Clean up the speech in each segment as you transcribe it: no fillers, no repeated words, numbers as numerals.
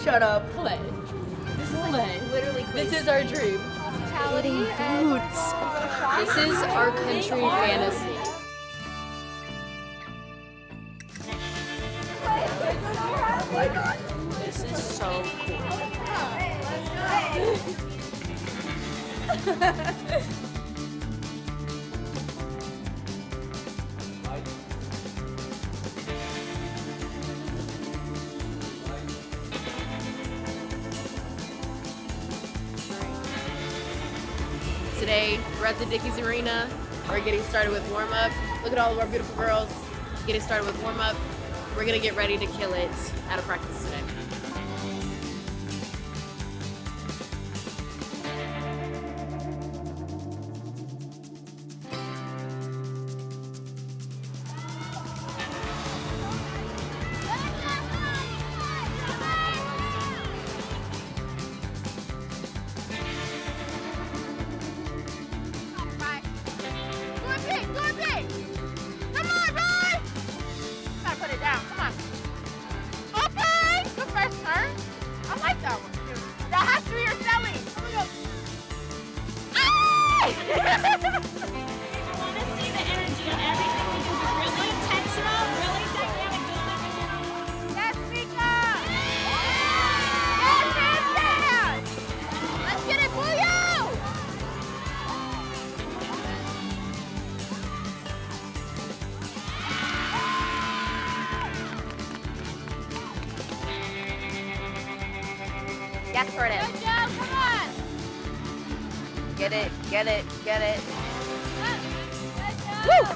Shut up. Play. Play. Literally This is our dream. Getting boots. This is our country fantasy. Oh my god. This is so cool. Today, we're at the Dickies Arena. We're getting started with warm-up. Look at all of our beautiful girls getting started with warm-up. We're gonna get ready to kill it out of practice today. Yes, for it is. Good job, come on! Get it, get it, get it. Good Woo!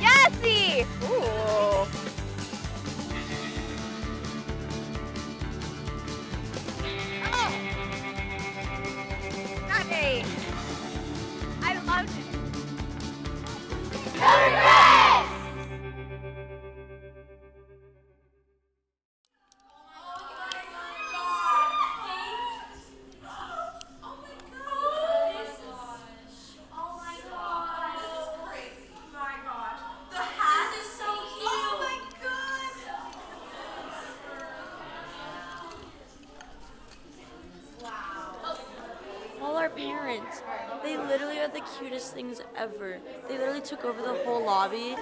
Yesy! Ooh. Oh! Nice! I loved it. All our parents, they literally are the cutest things ever. They literally took over the whole lobby.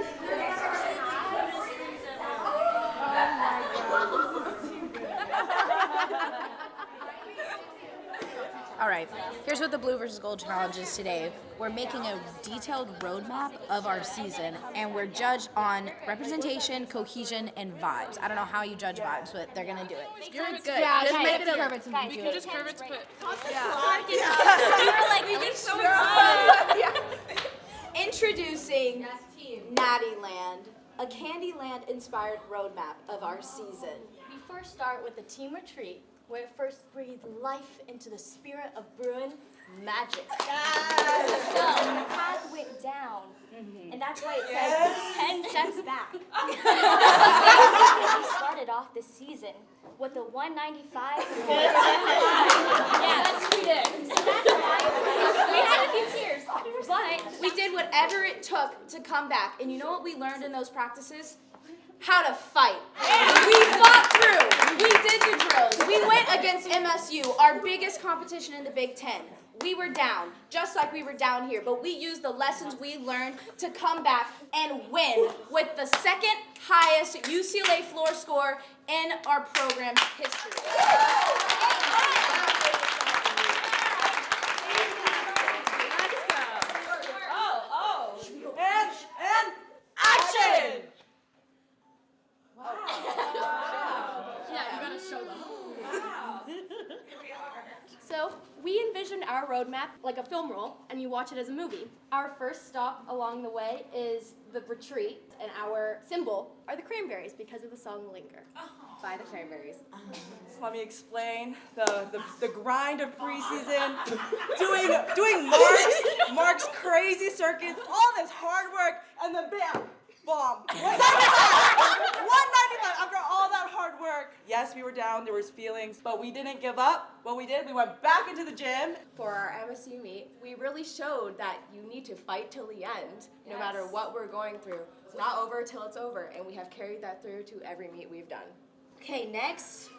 All right, here's what the Blue versus Gold Challenge is today. We're making a detailed roadmap of our season, and we're judged on representation, cohesion, and vibes. I don't know how you judge vibes, but they're gonna do it. You're good. Yeah, Just just make make it the a curve and We can just curve it to put. Introducing Natty Land, a Candyland-inspired roadmap of our season. We first start with the team retreat, where it first breathed life into the spirit of Bruin Magic. So the path went down, and that's why it says 10 steps back. We started off the season with the 195. Yes, we did. So that's why we had a few tears, but We did whatever it took to come back, and you know what we learned in those practices? How to fight. We fought through. We did the drills. We went against MSU, our biggest competition in the Big Ten. We were down, just like we were down here, but we used the lessons we learned to come back and win with the second highest UCLA floor score in our program history. And action! Yeah, you gotta show them. So we envisioned our roadmap like a film roll, and you watch it as a movie. Our first stop along the way is the retreat, and our symbol are the cranberries because of the song Linger by the Cranberries. So let me explain the grind of preseason, doing Mark's crazy circuits, all this hard work, and then bam, bomb. 195 after all that hard work. Yes, we were down, there was feelings, but we didn't give up. What we did, we went back into the gym. For our MSU meet, we really showed that you need to fight till the end, no matter what we're going through. It's not over till it's over, and we have carried that through to every meet we've done. Okay, next,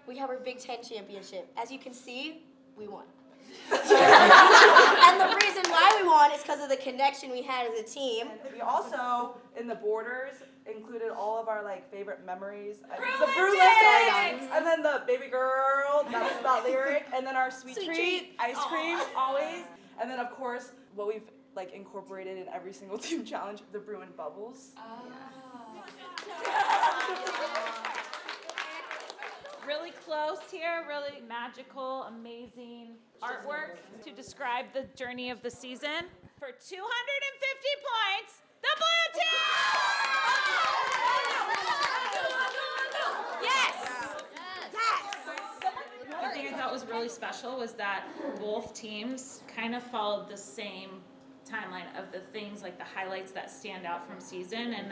we have our Big Ten championship. As you can see, we won. And the reason why we won is because of the connection we had as a team. And we also, in the borders, included all of our favorite memories. The Bruin Magic! And then the baby girl, that's that lyric. And then our sweet treat, ice cream, always. And then, of course, what we've incorporated in every single team challenge, the Bruin bubbles. Really close here, really magical, amazing artwork to describe the journey of the season. For 250 points, the blue team! Yes! The thing I thought was really special was that both teams kind of followed the same timeline of the things, the highlights that stand out from season and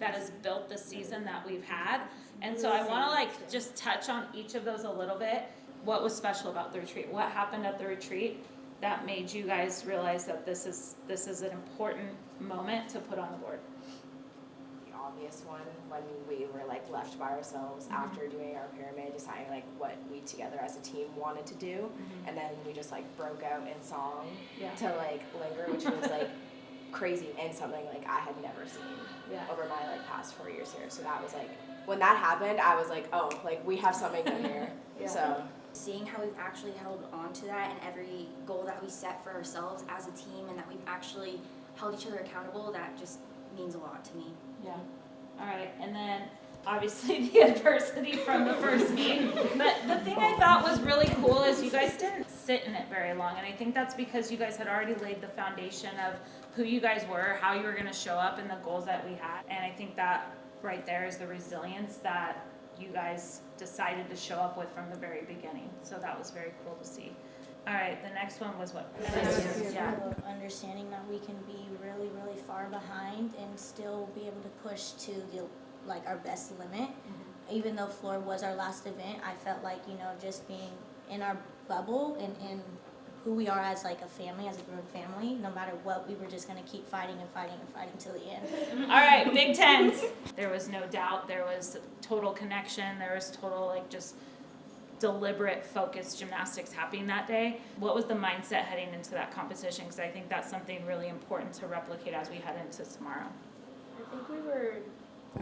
that has built the season that we've had. And so I want to just touch on each of those a little bit. What was special about the retreat? What happened at the retreat that made you guys realize that this is an important moment to put on the board? The obvious one, when we were left by ourselves after doing our pyramid, deciding what we together as a team wanted to do, and then we just broke out in song to linger, which was crazy and something I had never seen over my past 4 years here. So that was when that happened, I was oh, we have something new here. So seeing how we've actually held on to that and every goal that we set for ourselves as a team, and that we've actually held each other accountable, that just means a lot to me. Yeah. All right, and then obviously the adversity from the first meet. But the thing I thought was really cool is you guys didn't sit in it very long, and I think that's because you guys had already laid the foundation of who you guys were, how you were going to show up, and the goals that we had. And I think that right there is the resilience that you guys decided to show up with from the very beginning. So that was very cool to see. All right, the next one was what? Yeah. Understanding that we can be really, really far behind and still be able to push to our best limit. Even though floor was our last event, I felt just being in our bubble and who we are as a family, as a Bruin family, no matter what, we were just going to keep fighting and fighting and fighting till the end. All right, Big Tens. There was no doubt. There was total connection. There was total just deliberate, focused gymnastics happening that day. What was the mindset heading into that competition? Because I think that's something really important to replicate as we head into tomorrow. I think we were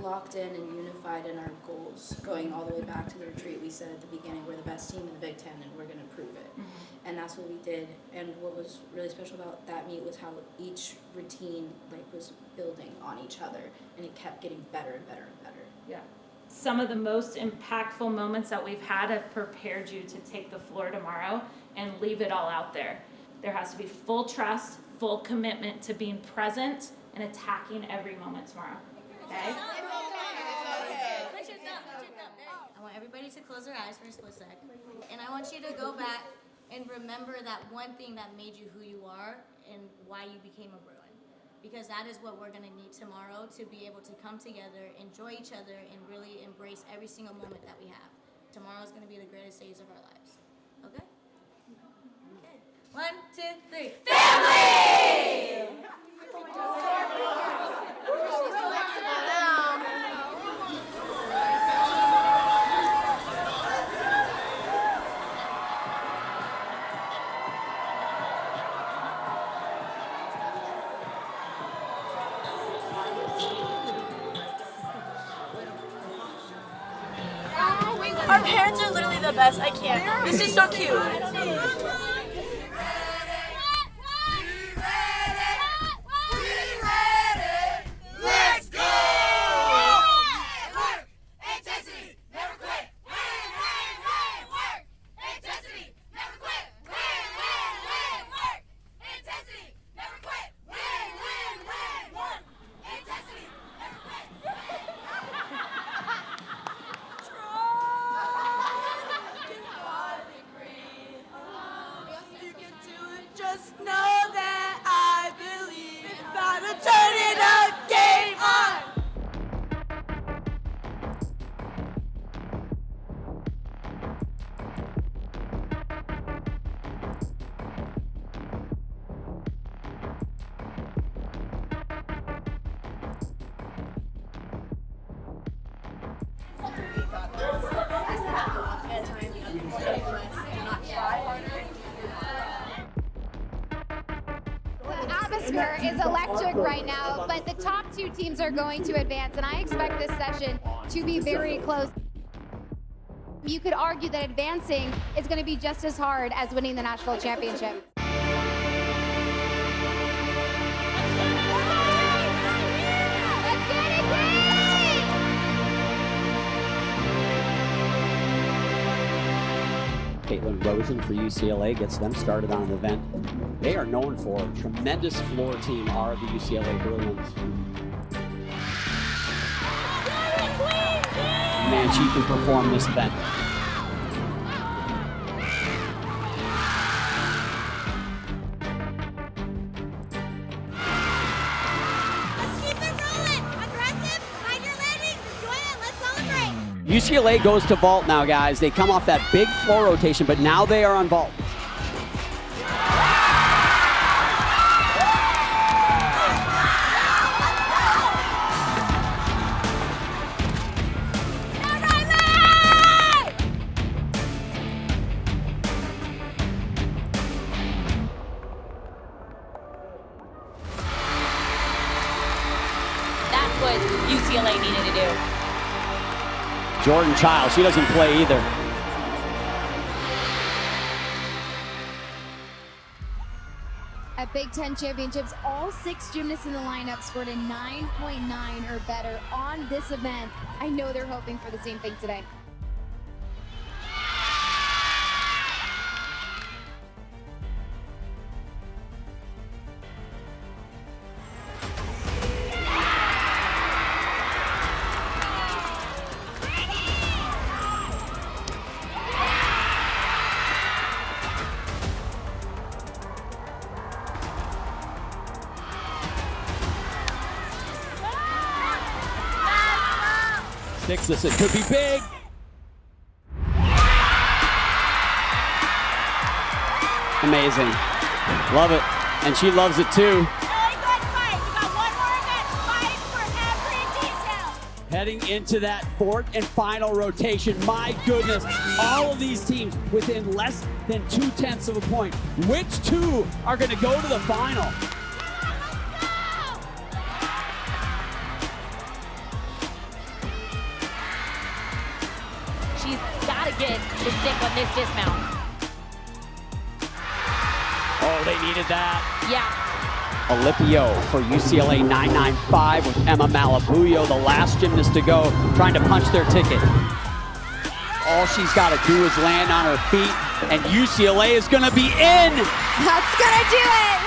locked in and unified in our goals. Going all the way back to the retreat, we said at the beginning, we're the best team in the Big Ten and we're going to prove it. And that's what we did. And what was really special about that meet was how each routine was building on each other, and it kept getting better and better and better. Yeah. Some of the most impactful moments that we've had have prepared you to take the floor tomorrow and leave it all out there. There has to be full trust, full commitment to being present and attacking every moment tomorrow. Okay? I want everybody to close their eyes for a split sec. And I want you to go back and remember that one thing that made you who you are and why you became a Bruin. Because that is what we're going to need tomorrow to be able to come together, enjoy each other, and really embrace every single moment that we have. Tomorrow is going to be the greatest days of our lives. Okay? Okay. 1, 2, 3. Family! Our parents are literally the best. I can't. This is so cute. atmosphere is electric right now, but the top two teams are going to advance, and I expect this session to be very close. You could argue that advancing is going to be just as hard as winning the national championship. Caitlin Rosen for UCLA gets them started on an event they are known for. Tremendous floor team are the UCLA Bruins. Man, she can perform this event. UCLA goes to vault now, guys. They come off that big floor rotation, but now they are on vault. That's what UCLA needed to do. Jordan Childs, she doesn't play either. At Big Ten Championships, all 6 gymnasts in the lineup scored a 9.9 or better on this event. I know they're hoping for the same thing today. Sticks this, it could be big. Amazing. Love it. And she loves it too. Heading into that fourth and final rotation. My goodness, all of these teams within less than 0.2 of a point. Which two are going to go to the final? She's got to get the stick on this dismount. Oh, they needed that. Yeah. Olipio for UCLA 995 with Emma Malabuyo, the last gymnast to go, trying to punch their ticket. All she's got to do is land on her feet, and UCLA is going to be in. That's going to do it.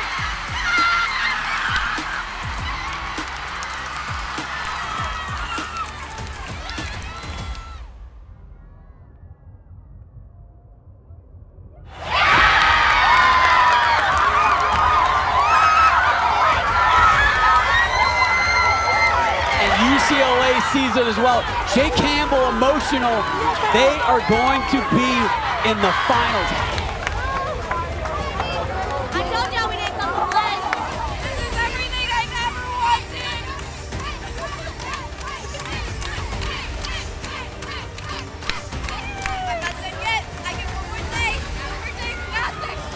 UCLA sees it as well. Jay Campbell emotional. They are going to be in the finals. I told y'all we didn't come to play. This is everything I never wanted. I'm not done yet. I get one more day. One more day gymnastics.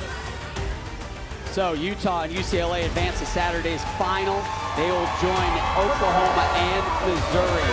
So Utah and UCLA advance to Saturday's final. They will join Oklahoma and Missouri.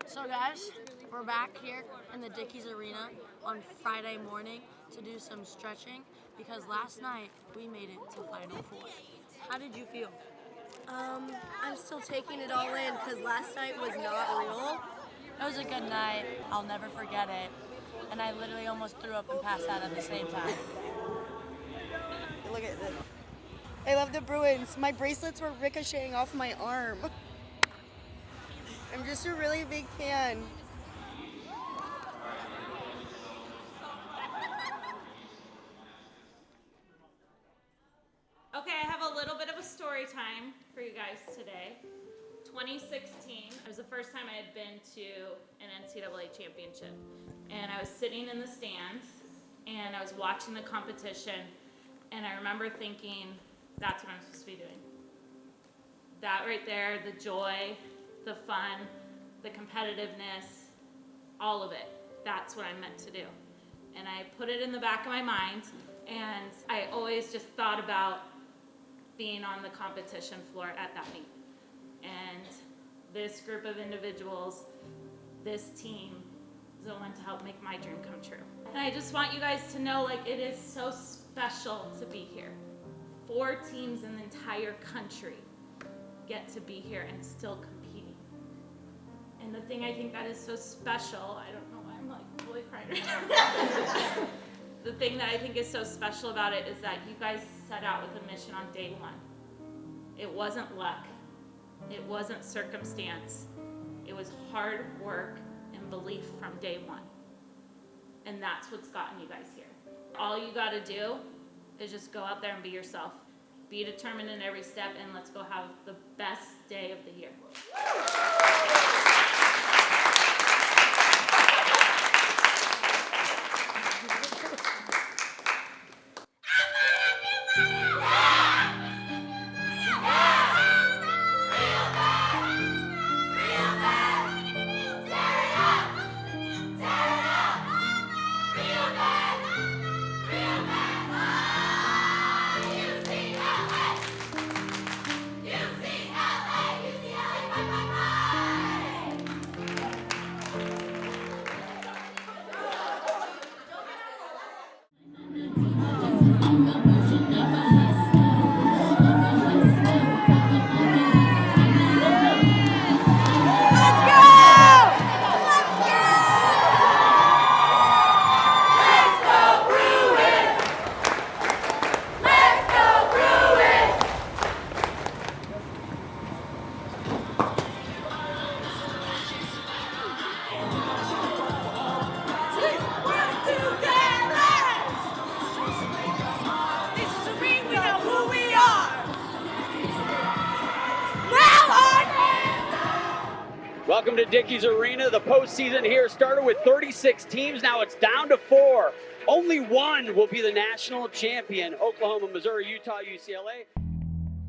So guys, we're back here in the Dickies Arena on Friday morning to do some stretching because last night we made it to Final Four. How did you feel? I'm still taking it all in because last night was not real. It was a good night. I'll never forget it. And I literally almost threw up and passed out at the same time. Look at this. I love the Bruins. My bracelets were ricocheting off my arm. I'm just a really big fan. Okay, I have a little bit of a story time for you guys today. 2016, it was the first time I had been to an NCAA championship. And I was sitting in the stands, and I was watching the competition, and I remember thinking, that's what I'm supposed to be doing. That right there, the joy, the fun, the competitiveness, all of it, that's what I'm meant to do. And I put it in the back of my mind, and I always just thought about being on the competition floor at that meet. And this group of individuals, this team, is the one to help make my dream come true. And I just want you guys to know, like, it is so special to be here. 4 teams in the entire country get to be here and still competing. And the thing I think that is so special, I don't know why I'm like really crying right now. The thing that I think is so special about it is that you guys set out with a mission on day one. It wasn't luck. It wasn't circumstance. It was hard work and belief from day one. And that's what's gotten you guys here. All you gotta do is just go out there and be yourself. Be determined in every step, and let's go have the best day of the year. Welcome to Dickies Arena. The postseason here started with 36 teams. Now it's down to 4. Only one will be the national champion. Oklahoma, Missouri, Utah, UCLA.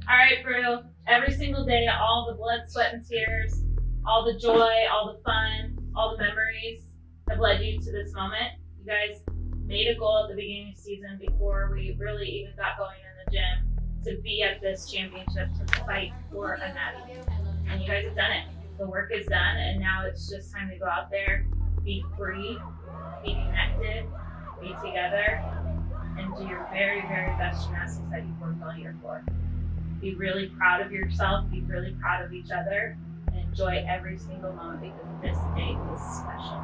All right, Bru. Every single day, all the blood, sweat, and tears, all the joy, all the fun, all the memories have led you to this moment. You guys made a goal at the beginning of the season before we really even got going in the gym to be at this championship, to fight for a natty. And you guys have done it. The work is done, and now it's just time to go out there, be free, be connected, be together, and do your very, very best gymnastics that you've worked all year for. Be really proud of yourself, be really proud of each other, and enjoy every single moment because this day is special.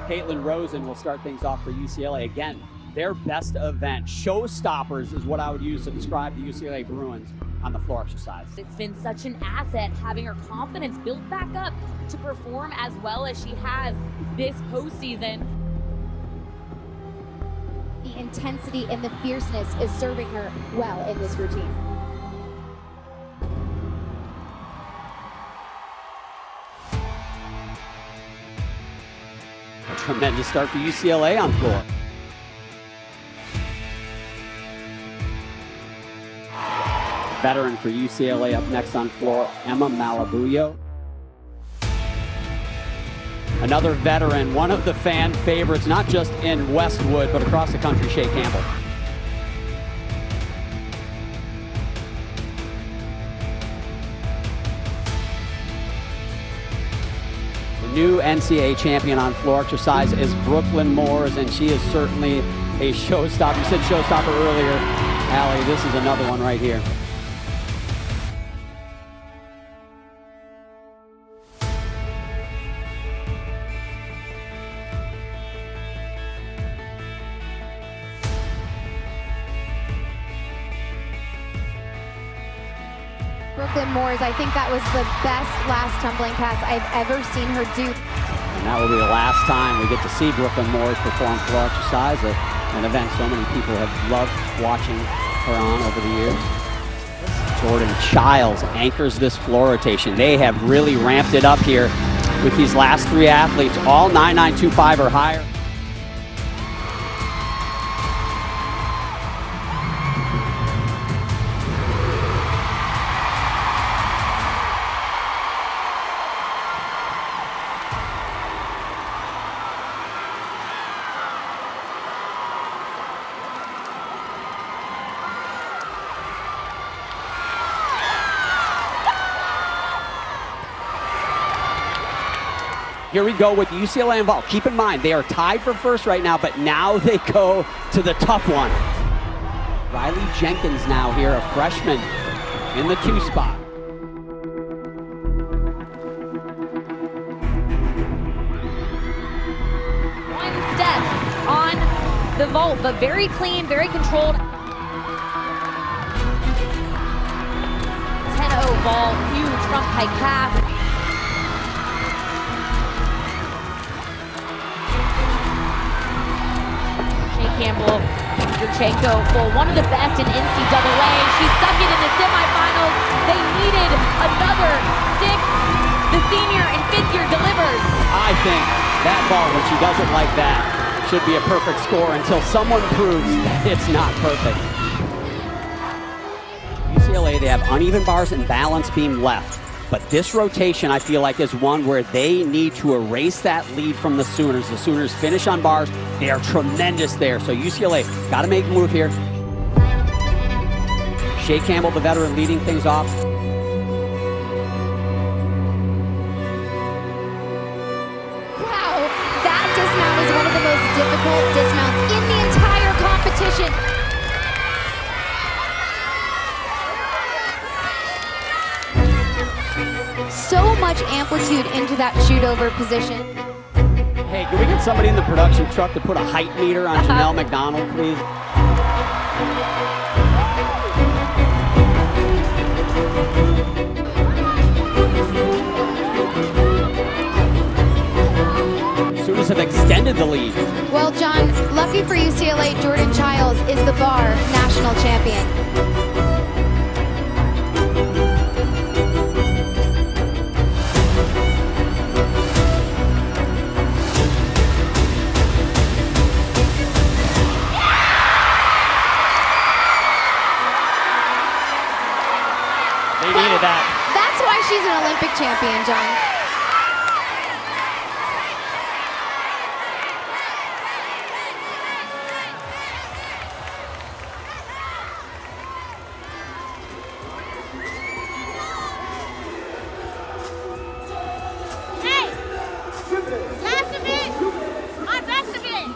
Caitlin Rosen will start things off for UCLA. Again, their best event. Showstoppers is what I would use to describe the UCLA Bruins on the floor exercise. It's been such an asset having her confidence built back up to perform as well as she has this postseason. The intensity and the fierceness is serving her well in this routine. A tremendous start for UCLA on floor. Veteran for UCLA up next on floor, Emma Malabuyo. Another veteran, one of the fan favorites, not just in Westwood, but across the country, Shea Campbell. The new NCAA champion on floor exercise is Brooklyn Moores, and she is certainly a showstopper. You said showstopper earlier, Allie. This is another one right here. Brooklyn Moores. I think that was the best last tumbling pass I've ever seen her do. And that will be the last time we get to see Brooklyn Moores perform floor exercise, an event so many people have loved watching her on over the years. Jordan Childs anchors this floor rotation. They have really ramped it up here with these last three athletes, all 9.925 or higher. Here we go with UCLA involved. Keep in mind, they are tied for first right now, but now they go to the tough one. Riley Jenkins now here, a freshman in the 2 spot. One step on the vault, but very clean, very controlled. 10-0 vault, huge front pike half. Campbell, Yurchenko full, one of the best in NCAA. She stuck it in the semifinals. They needed another stick. The senior in 5th year delivers. I think that ball, when she does it like that, should be a perfect score until someone proves that it's not perfect. UCLA, they have uneven bars and balance beam left. But this rotation, I feel like, is one where they need to erase that lead from the Sooners. The Sooners finish on bars. They are tremendous there. So UCLA got to make a move here. Shea Campbell, the veteran, leading things off. Wow, that dismount is one of the most difficult dismounts in the entire competition. So much amplitude into that shoot over position. Hey, can we get somebody in the production truck to put a height meter on Janelle McDonald, please? Sooners have extended the lead. Well, John, lucky for UCLA, Jordan Childs is the bar national champion. That's why she's an Olympic champion, John. Hey! Last event! Our best event!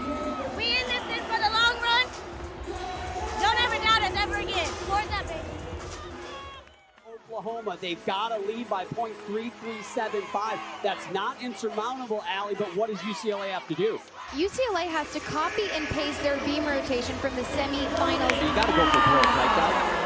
We in this in for the long run. Don't ever doubt us ever again. Towards that, baby. Oklahoma, they've got to lead by .3375. That's not insurmountable, Allie, but what does UCLA have to do? UCLA has to copy and paste their beam rotation from the semifinals. You got to go for broke like that.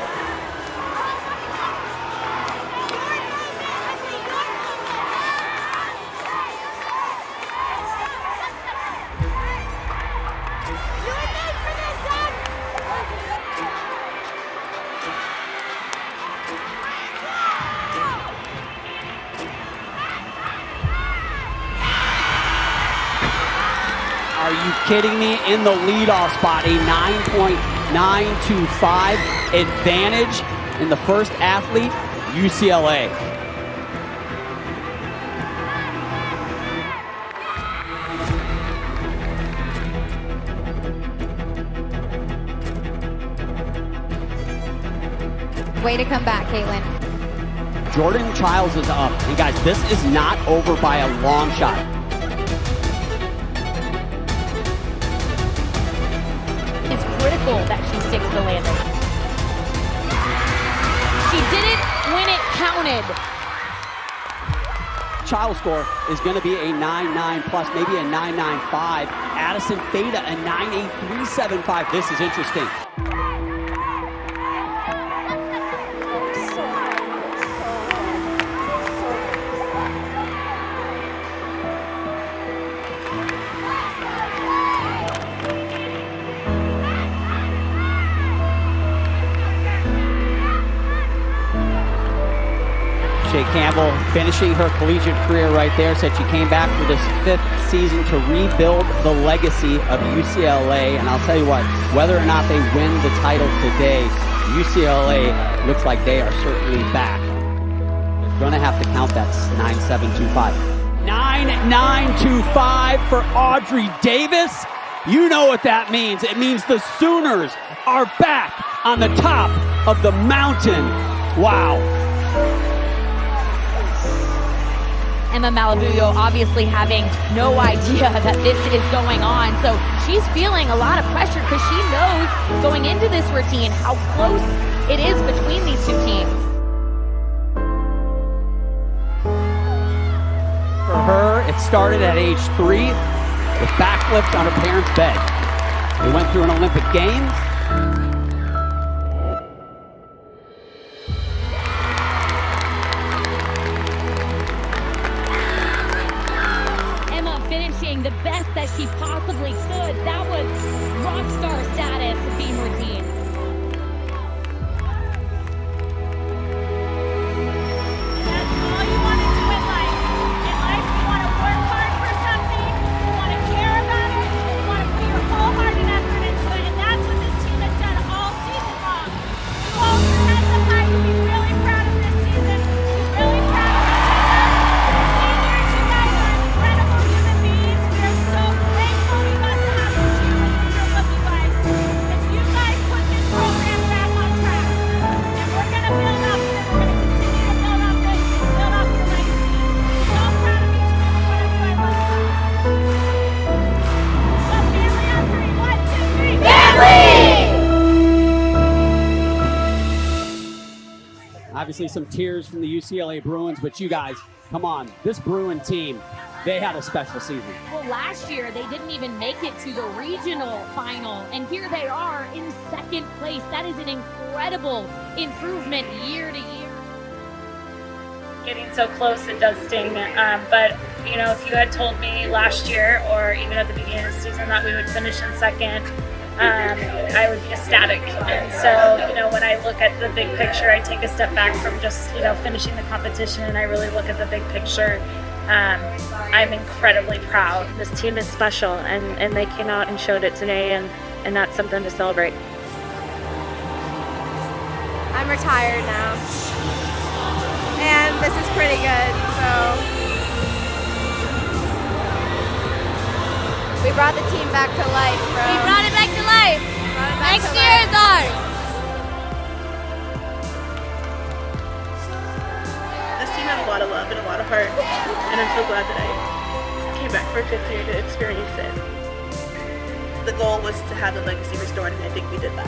Are you kidding me? In the leadoff spot, a 9.925 advantage in the first athlete, UCLA. Way to come back, Caitlin. Jordan Childs is up. And guys, this is not over by a long shot. It's critical that she sticks the landing. She did it when it counted. Child's score is going to be a 9.9 plus, maybe a 9.95. Addison Theta, a 9.8375. This is interesting. Campbell finishing her collegiate career right there, said she came back for this 5th season to rebuild the legacy of UCLA. And I'll tell you what, whether or not they win the title today, UCLA looks like they are certainly back. They're going to have to count that 9.725. 9.925 for Audrey Davis. You know what that means. It means the Sooners are back on the top of the mountain. Wow. Emma Malabuyo obviously having no idea that this is going on. So she's feeling a lot of pressure because she knows going into this routine how close it is between these two teams. For her, it started at age 3 with backflips on her parents' bed. They went through an Olympic Games. Emma finishing the best that she possibly could. That was rock star status beam routine. Obviously some tears from the UCLA Bruins, but you guys, come on. This Bruin team, they had a special season. Well, last year they didn't even make it to the regional final, and here they are in 2nd place. That is an incredible improvement year to year. Getting so close, it does sting. But, you know, if you had told me last year or even at the beginning of the season that we would finish in 2nd, I would be ecstatic. And so, you know, when I look at the big picture, I take a step back from just, you know, finishing the competition, and I really look at the big picture. I'm incredibly proud. This team is special, and they came out and showed it today, and that's something to celebrate. I'm retired now, and this is pretty good, so. We brought the team back to life, bro. We brought it back to life. Next year is ours. This team has a lot of love and a lot of heart, and I'm so glad that I came back for a 5th year to experience it. The goal was to have the legacy restored, and I think we did that.